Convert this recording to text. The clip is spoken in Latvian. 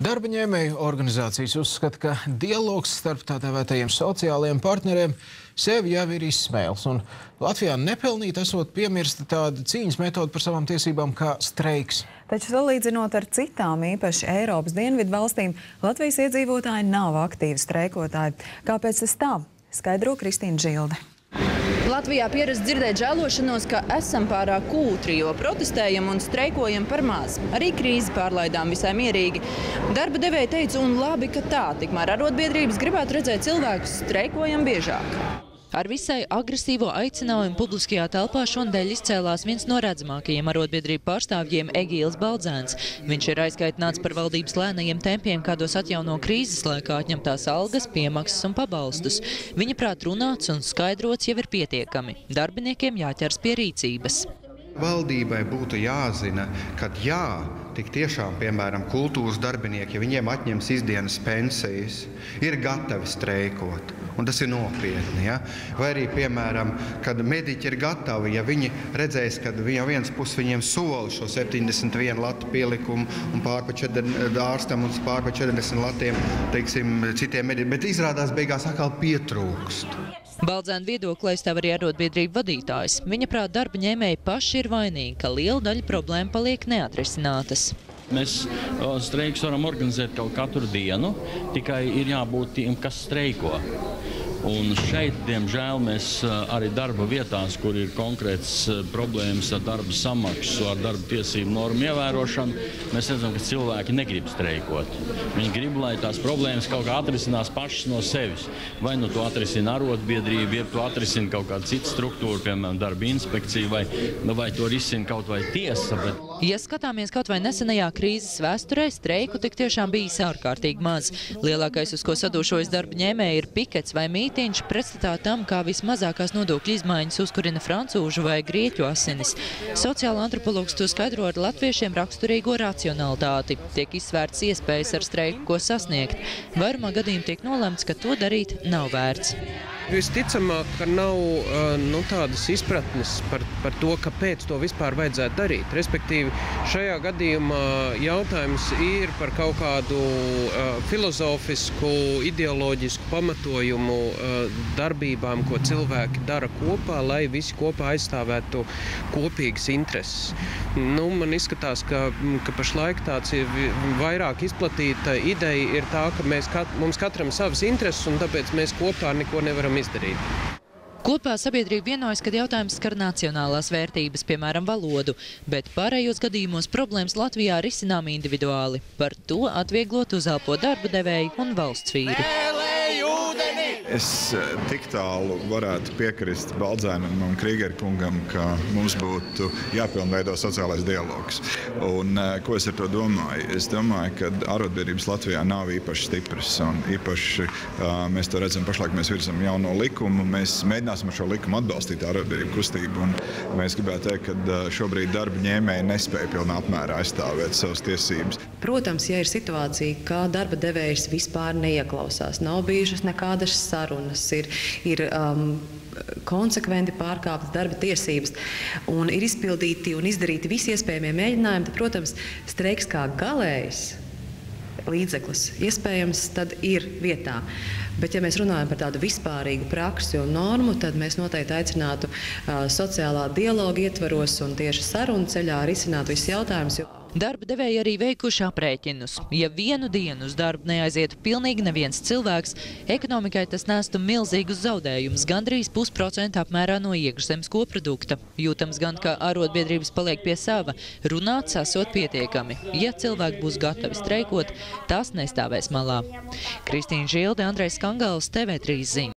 Darba ņēmēju organizācijas uzskata, ka dialogs starp tā dēvētajiem sociālajiem partneriem sevi jau ir izsmēls. Un Latvijā nepelnīt esot piemirsta tāda cīņas metode par savām tiesībām kā streiks. Taču salīdzinot ar citām, īpaši Eiropas dienvidu valstīm, Latvijas iedzīvotāji nav aktīvi streikotāji. Kāpēc tas tā? Skaidro Kristīna Žilde. Latvijā pierasts dzirdēt žēlošanos, ka esam pārāk kūtri, jo protestējam un streikojam par maz. Arī krīzi pārlaidām visai mierīgi. Darba devēji teica, un labi, ka tā, tikmēr arotbiedrības gribētu redzēt cilvēkus streikojam biežāk. Ar visai agresīvo aicinājumu publiskajā telpā šonadēļ izcēlās viens no redzamākajiem arotbiedrību pārstāvjiem Egīls Baldzēns. Viņš ir aizkaitināts par valdības lēnajiem tempiem, kādos atjauno krīzes laikā atņemtās algas, piemaksas un pabalstus. Viņa prāt runāts un skaidrots jau ir pietiekami. Darbiniekiem jāķers pie rīcības. Valdībai būtu jāzina, ka tik tiešām, piemēram, kultūras darbinieki, ja viņiem atņems izdienas pensijas, ir gatavi streikot. Un tas ir nopietni. Ja? Vai arī, piemēram, kad mediķi ir gatavi, ja viņi redzēs, ka no vienas puses viņiem soli šo 71 latu pielikumu un ārstam un pār pa 40 latiem, teiksim, citiem mediķiem, bet izrādās beigās atkal pietrūkst. Baldzēna viedoklī aizstāv arī arotbiedrību vadītājs. Viņa prāt darba ņēmēji paši ir vainīgi, ka liela daļa problēma paliek neatrisinātas. Mēs streikus varam organizēt kaut katru dienu, tikai ir jābūt tiem, kas streiko. Un šeit, diemžēl, mēs arī darba vietās, kur ir konkrēts problēmas ar darba samaksu, ar darba tiesību normu ievērošanu, mēs redzam, ka cilvēki negrib streikot. Viņi grib, lai tās problēmas kaut kā atrisinās pašas no sevis. Vai nu to atrisina arotbiedrība, ja to atrisina kaut kāda cita struktūra, piemēram, darba inspekcija, vai to risina kaut vai tiesa. Ja skatāmies kaut vai nesenajā krīzes vēsturē, streiku tik tiešām bijis ārkārtīgi maz. Lielākais, uz ko sadūšojas darba ņēmēji, ir pikets vai mītīņš pretstatā tam, kā vismazākās nodokļu izmaiņas uzkurina francūžu vai grieķu asinis. Sociāla antropologs to skaidro ar latviešiem raksturīgo racionalitāti. Tiek izsvērts iespējas ar streiku, ko sasniegt. Vairumā gadījumu tiek nolemts, ka to darīt nav vērts. Visticamāk, ka nav tādas izpratnes par to, kāpēc to vispār vajadzētu darīt. Respektīvi, šajā gadījumā jautājums ir par kaut kādu filozofisku, ideoloģisku pamatojumu darbībām, ko cilvēki dara kopā, lai visi kopā aizstāvētu kopīgas intereses. Man izskatās, ka pašlaik tāds ir vairāk izplatīta ideja ir tā, ka mums katram savas intereses, un tāpēc mēs kopā neko nevaram izdarīt. Kopā sabiedrība vienojas, kad jautājums skar nacionālās vērtības, piemēram, valodu, bet pārējos gadījumos problēmas Latvijā risinām individuāli. Par to atvieglot uzelpo darba devēju un valsts vīri. Es tik tālu varētu piekrist Baldzēnam un Krīgera kungam, ka mums būtu jāpilnveido sociālais dialogs. Un ko es ar to domāju? Es domāju, ka arotbiedrības Latvijā nav īpaši stipras. Un īpaši mēs to redzam pašlaik, mēs virzam jauno likumu. Mēs mēģināsim ar šo likumu atbalstīt arotbiedrību kustību. Un mēs gribētu teikt, ka šobrīd darba ņēmēji nespēja pilnā apmērā aizstāvēt savas tiesības. Protams, ja ir situācija, ka darba devējs vispār neieklausās, nav bijušas nekādas sarunas, ir konsekventi pārkāptas darba tiesības un ir izpildīti un izdarīti visi iespējamie mēģinājumi, tad, protams, streiks kā galējs līdzeklis iespējams tad ir vietā. Bet, ja mēs runājam par tādu vispārīgu praksi un normu, tad mēs noteikti aicinātu sociālā dialoga ietvaros un tieši sarunu ceļā risināt visus jautājumus. Darba devēji arī veikuši aprēķinus. Ja vienu dienu uz darbu neaizietu pilnīgi neviens cilvēks, ekonomikai tas nestu milzīgus zaudējumus, gandrīz 0,5% apmērā no iekšzemes koprodukta. Jūtams gan, ka arotbiedrības paliek pie sava, runāts esot pietiekami. Ja cilvēki būs gatavi streikot, tās nestāvēs malā. Kristīna Žilde, Andrejs Kangals, TV3 ziņas.